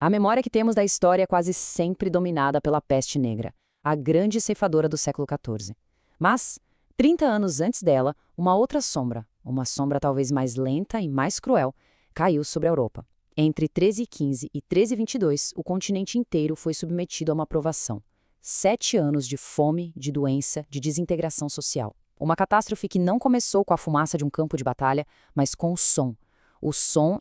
A memória que temos da história é quase sempre dominada pela peste negra, a grande ceifadora do século XIV. Mas, 30 anos antes dela, uma sombra talvez mais lenta e mais cruel, caiu sobre a Europa. Entre 1315 e 1322, o continente inteiro foi submetido a uma provação. 7 anos de fome, de doença, de desintegração social. Uma catástrofe que não começou com a fumaça de um campo de batalha, mas com o som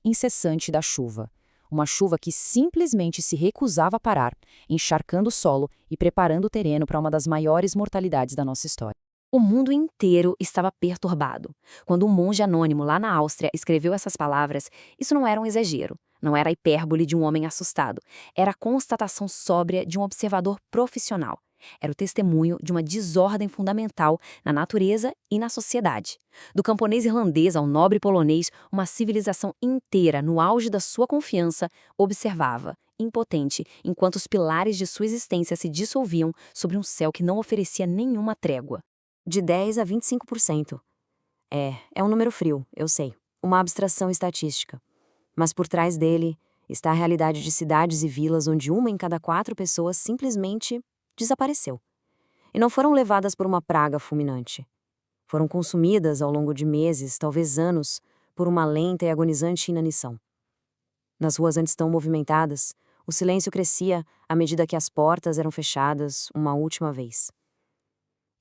incessante da chuva. Uma chuva que simplesmente se recusava a parar, encharcando o solo e preparando o terreno para uma das maiores mortalidades da nossa história. O mundo inteiro estava perturbado. Quando um monge anônimo lá na Áustria escreveu essas palavras, isso não era um exagero, não era a hipérbole de um homem assustado, era a constatação sóbria de um observador profissional. Era o testemunho de uma desordem fundamental na natureza e na sociedade. Do camponês irlandês ao nobre polonês, uma civilização inteira, no auge da sua confiança, observava, impotente, enquanto os pilares de sua existência se dissolviam sobre um céu que não oferecia nenhuma trégua. De 10 a 25%. É um número frio, eu sei. Uma abstração estatística. Mas por trás dele está a realidade de cidades e vilas onde uma em cada 4 pessoas simplesmente desapareceu. E não foram levadas por uma praga fulminante. Foram consumidas ao longo de meses, talvez anos, por uma lenta e agonizante inanição. Nas ruas antes tão movimentadas, o silêncio crescia à medida que as portas eram fechadas uma última vez.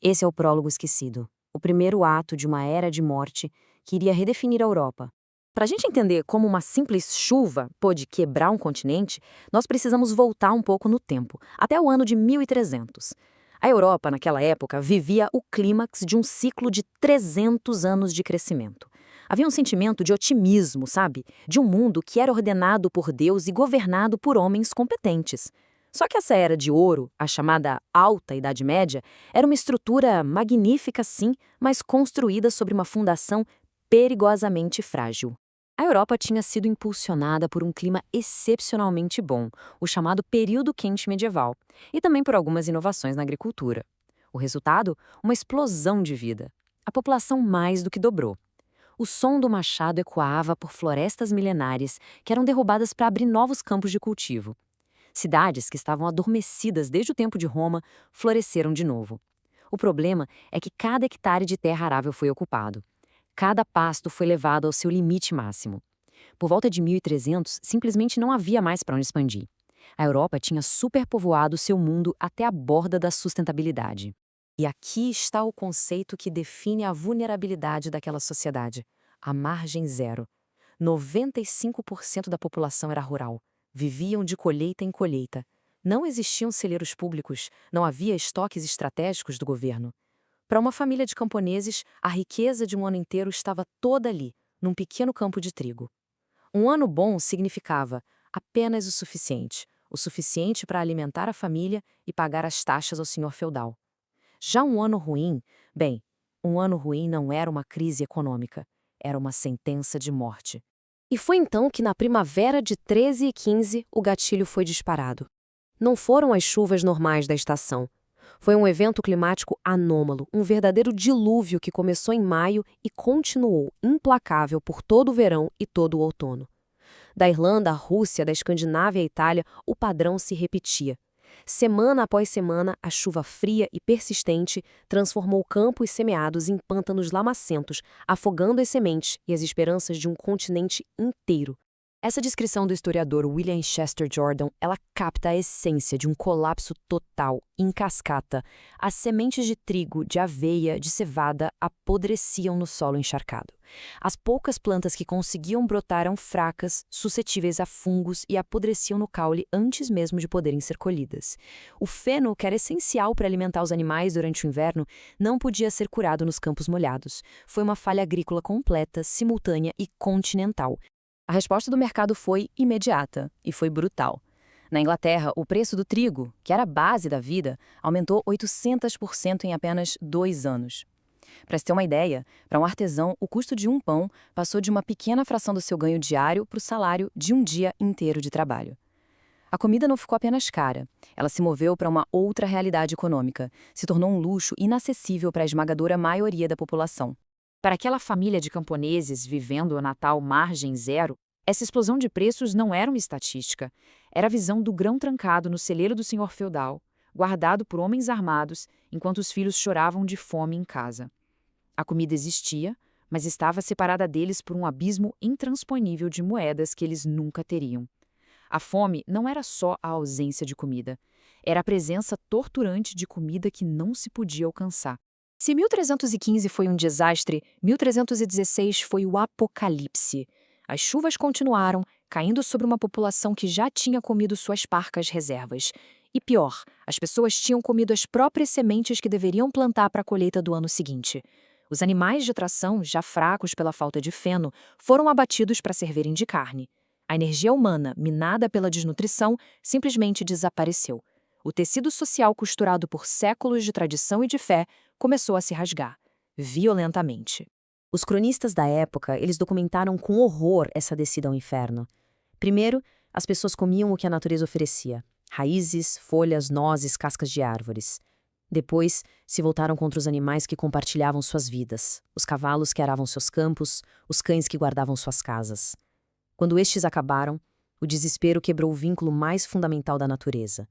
Esse é o prólogo esquecido, o primeiro ato de uma era de morte que iria redefinir a Europa. Para a gente entender como uma simples chuva pôde quebrar um continente, nós precisamos voltar um pouco no tempo, até o ano de 1300. A Europa, naquela época, vivia o clímax de um ciclo de 300 anos de crescimento. Havia um sentimento de otimismo, sabe? De um mundo que era ordenado por Deus e governado por homens competentes. Só que essa era de ouro, a chamada Alta Idade Média, era uma estrutura magnífica sim, mas construída sobre uma fundação perigosamente frágil. A Europa tinha sido impulsionada por um clima excepcionalmente bom, o chamado período quente medieval, e também por algumas inovações na agricultura. O resultado? Uma explosão de vida. A população mais do que dobrou. O som do machado ecoava por florestas milenares que eram derrubadas para abrir novos campos de cultivo. Cidades que estavam adormecidas desde o tempo de Roma floresceram de novo. O problema é que cada hectare de terra arável foi ocupado. Cada pasto foi levado ao seu limite máximo. Por volta de 1300, simplesmente não havia mais para onde expandir. A Europa tinha superpovoado seu mundo até a borda da sustentabilidade. E aqui está o conceito que define a vulnerabilidade daquela sociedade: a margem zero. 95% da população era rural. Viviam de colheita em colheita. Não existiam celeiros públicos, não havia estoques estratégicos do governo. Para uma família de camponeses, a riqueza de um ano inteiro estava toda ali, num pequeno campo de trigo. Um ano bom significava apenas o suficiente para alimentar a família e pagar as taxas ao senhor feudal. Já um ano ruim, bem, um ano ruim não era uma crise econômica, era uma sentença de morte. E foi então que na primavera de 1315 o gatilho foi disparado. Não foram as chuvas normais da estação. Foi um evento climático anômalo, um verdadeiro dilúvio que começou em maio e continuou implacável por todo o verão e todo o outono. Da Irlanda à Rússia, da Escandinávia à Itália, o padrão se repetia. Semana após semana, a chuva fria e persistente transformou campos semeados em pântanos lamacentos, afogando as sementes e as esperanças de um continente inteiro. Essa descrição do historiador William Chester Jordan, ela capta a essência de um colapso total, em cascata. As sementes de trigo, de aveia, de cevada apodreciam no solo encharcado. As poucas plantas que conseguiam brotar eram fracas, suscetíveis a fungos e apodreciam no caule antes mesmo de poderem ser colhidas. O feno, que era essencial para alimentar os animais durante o inverno, não podia ser curado nos campos molhados. Foi uma falha agrícola completa, simultânea e continental. A resposta do mercado foi imediata e foi brutal. Na Inglaterra, o preço do trigo, que era a base da vida, aumentou 800% em apenas 2 anos. Para se ter uma ideia, para um artesão, o custo de um pão passou de uma pequena fração do seu ganho diário para o salário de um dia inteiro de trabalho. A comida não ficou apenas cara, ela se moveu para uma outra realidade econômica, se tornou um luxo inacessível para a esmagadora maioria da população. Para aquela família de camponeses vivendo o Natal margem zero, Essa explosão de preços não era uma estatística. Era a visão do grão trancado no celeiro do senhor feudal, guardado por homens armados, enquanto os filhos choravam de fome em casa. A comida existia, mas estava separada deles por um abismo intransponível de moedas que eles nunca teriam. A fome não era só a ausência de comida, era a presença torturante de comida que não se podia alcançar. Se 1315 foi um desastre, 1316 foi o apocalipse. As chuvas continuaram, caindo sobre uma população que já tinha comido suas parcas reservas. E pior, as pessoas tinham comido as próprias sementes que deveriam plantar para a colheita do ano seguinte. Os animais de tração, já fracos pela falta de feno, foram abatidos para servirem de carne. A energia humana, minada pela desnutrição, simplesmente desapareceu. O tecido social costurado por séculos de tradição e de fé começou a se rasgar, violentamente. Os cronistas da época, eles documentaram com horror essa descida ao inferno. Primeiro, as pessoas comiam o que a natureza oferecia: raízes, folhas, nozes, cascas de árvores. Depois, se voltaram contra os animais que compartilhavam suas vidas, os cavalos que aravam seus campos, os cães que guardavam suas casas. Quando estes acabaram, o desespero quebrou o vínculo mais fundamental da natureza.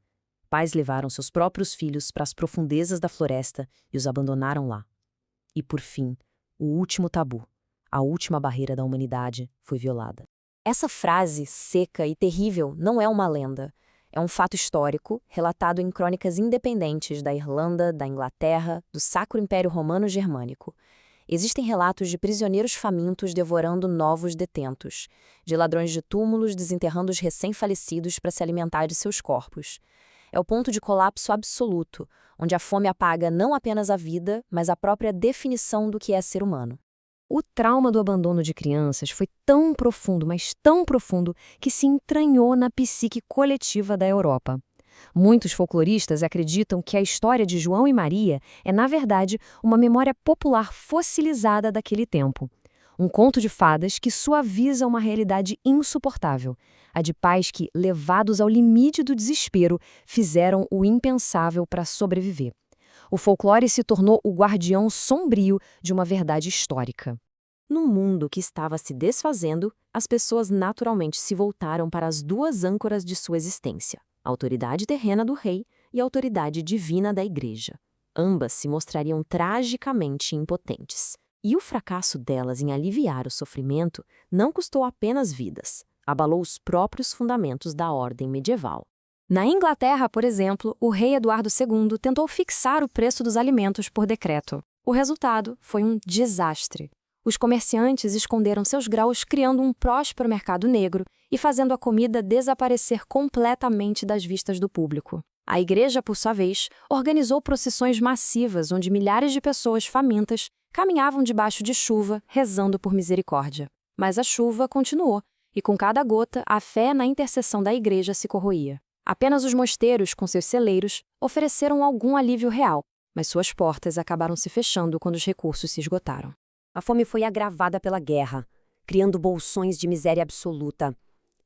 Pais levaram seus próprios filhos para as profundezas da floresta e os abandonaram lá. E, por fim, o último tabu, a última barreira da humanidade, foi violada. Essa frase, seca e terrível, não é uma lenda. É um fato histórico, relatado em crônicas independentes da Irlanda, da Inglaterra, do Sacro Império Romano Germânico. Existem relatos de prisioneiros famintos devorando novos detentos, de ladrões de túmulos desenterrando os recém-falecidos para se alimentar de seus corpos. É o ponto de colapso absoluto, onde a fome apaga não apenas a vida, mas a própria definição do que é ser humano. O trauma do abandono de crianças foi tão profundo, mas tão profundo, que se entranhou na psique coletiva da Europa. Muitos folcloristas acreditam que a história de João e Maria é, na verdade, uma memória popular fossilizada daquele tempo. Um conto de fadas que suaviza uma realidade insuportável, a de pais que, levados ao limite do desespero, fizeram o impensável para sobreviver. O folclore se tornou o guardião sombrio de uma verdade histórica. Num mundo que estava se desfazendo, as pessoas naturalmente se voltaram para as duas âncoras de sua existência: a autoridade terrena do rei e a autoridade divina da igreja. Ambas se mostrariam tragicamente impotentes. E o fracasso delas em aliviar o sofrimento não custou apenas vidas, abalou os próprios fundamentos da ordem medieval. Na Inglaterra, por exemplo, o rei Eduardo II tentou fixar o preço dos alimentos por decreto. O resultado foi um desastre. Os comerciantes esconderam seus graus, criando um próspero mercado negro e fazendo a comida desaparecer completamente das vistas do público. A igreja, por sua vez, organizou procissões massivas onde milhares de pessoas famintas caminhavam debaixo de chuva, rezando por misericórdia. Mas a chuva continuou, e com cada gota, a fé na intercessão da igreja se corroía. Apenas os mosteiros, com seus celeiros, ofereceram algum alívio real, mas suas portas acabaram se fechando quando os recursos se esgotaram. A fome foi agravada pela guerra, criando bolsões de miséria absoluta.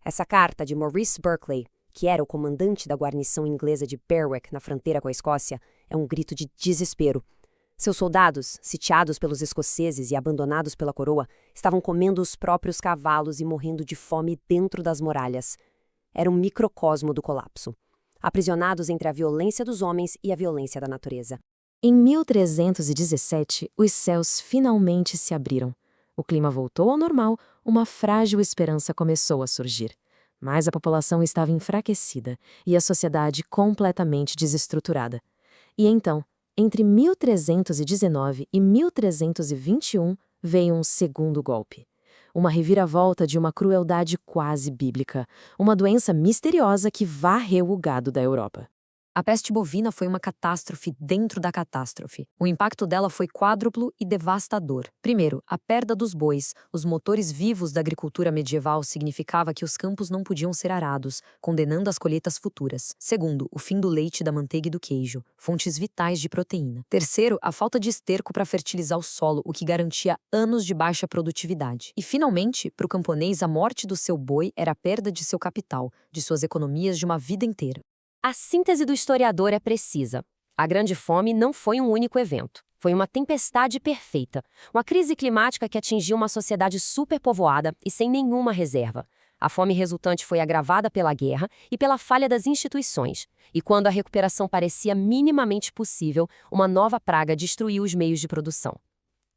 Essa carta de Maurice Berkeley, que era o comandante da guarnição inglesa de Berwick, na fronteira com a Escócia, é um grito de desespero. Seus soldados, sitiados pelos escoceses e abandonados pela coroa, estavam comendo os próprios cavalos e morrendo de fome dentro das muralhas. Era um microcosmo do colapso, aprisionados entre a violência dos homens e a violência da natureza. Em 1317, os céus finalmente se abriram. O clima voltou ao normal, uma frágil esperança começou a surgir. Mas a população estava enfraquecida e a sociedade completamente desestruturada. E então, entre 1319 e 1321, veio um segundo golpe. Uma reviravolta de uma crueldade quase bíblica, uma doença misteriosa que varreu o gado da Europa. A peste bovina foi uma catástrofe dentro da catástrofe. O impacto dela foi quádruplo e devastador. Primeiro, a perda dos bois, os motores vivos da agricultura medieval, significava que os campos não podiam ser arados, condenando as colheitas futuras. Segundo, o fim do leite, da manteiga e do queijo, fontes vitais de proteína. Terceiro, a falta de esterco para fertilizar o solo, o que garantia anos de baixa produtividade. E, finalmente, para o camponês, a morte do seu boi era a perda de seu capital, de suas economias de uma vida inteira. A síntese do historiador é precisa. A Grande Fome não foi um único evento. Foi uma tempestade perfeita. Uma crise climática que atingiu uma sociedade superpovoada e sem nenhuma reserva. A fome resultante foi agravada pela guerra e pela falha das instituições, e quando a recuperação parecia minimamente possível, uma nova praga destruiu os meios de produção.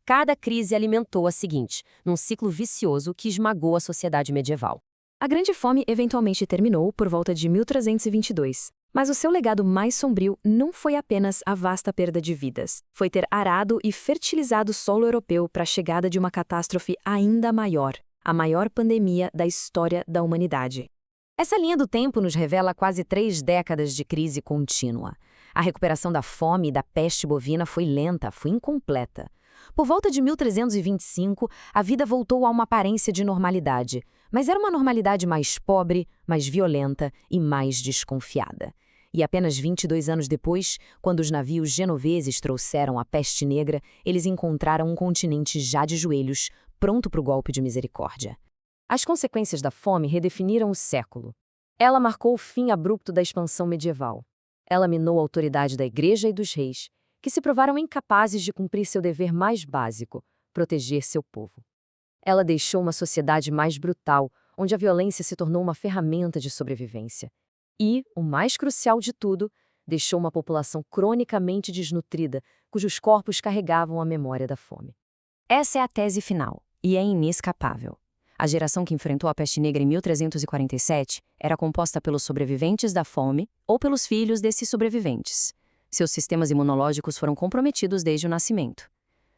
Cada crise alimentou a seguinte, num ciclo vicioso que esmagou a sociedade medieval. A Grande Fome eventualmente terminou por volta de 1322. Mas o seu legado mais sombrio não foi apenas a vasta perda de vidas. Foi ter arado e fertilizado o solo europeu para a chegada de uma catástrofe ainda maior, a maior pandemia da história da humanidade. Essa linha do tempo nos revela quase 3 décadas de crise contínua. A recuperação da fome e da peste bovina foi lenta, foi incompleta. Por volta de 1325, a vida voltou a uma aparência de normalidade, mas era uma normalidade mais pobre, mais violenta e mais desconfiada. E apenas 22 anos depois, quando os navios genoveses trouxeram a peste negra, eles encontraram um continente já de joelhos, pronto para o golpe de misericórdia. As consequências da fome redefiniram o século. Ela marcou o fim abrupto da expansão medieval. Ela minou a autoridade da Igreja e dos reis, que se provaram incapazes de cumprir seu dever mais básico, proteger seu povo. Ela deixou uma sociedade mais brutal, onde a violência se tornou uma ferramenta de sobrevivência. E, o mais crucial de tudo, deixou uma população cronicamente desnutrida, cujos corpos carregavam a memória da fome. Essa é a tese final, e é inescapável. A geração que enfrentou a peste negra em 1347 era composta pelos sobreviventes da fome ou pelos filhos desses sobreviventes. Seus sistemas imunológicos foram comprometidos desde o nascimento.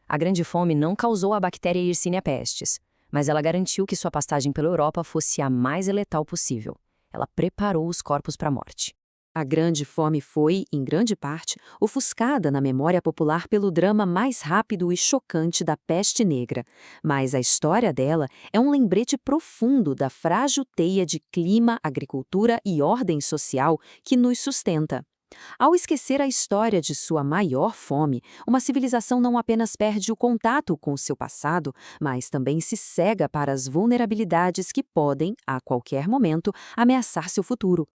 A Grande Fome não causou a bactéria Yersinia pestis, mas ela garantiu que sua passagem pela Europa fosse a mais letal possível. Ela preparou os corpos para a morte. A Grande Fome foi, em grande parte, ofuscada na memória popular pelo drama mais rápido e chocante da peste negra, mas a história dela é um lembrete profundo da frágil teia de clima, agricultura e ordem social que nos sustenta. Ao esquecer a história de sua maior fome, uma civilização não apenas perde o contato com seu passado, mas também se cega para as vulnerabilidades que podem, a qualquer momento, ameaçar seu futuro.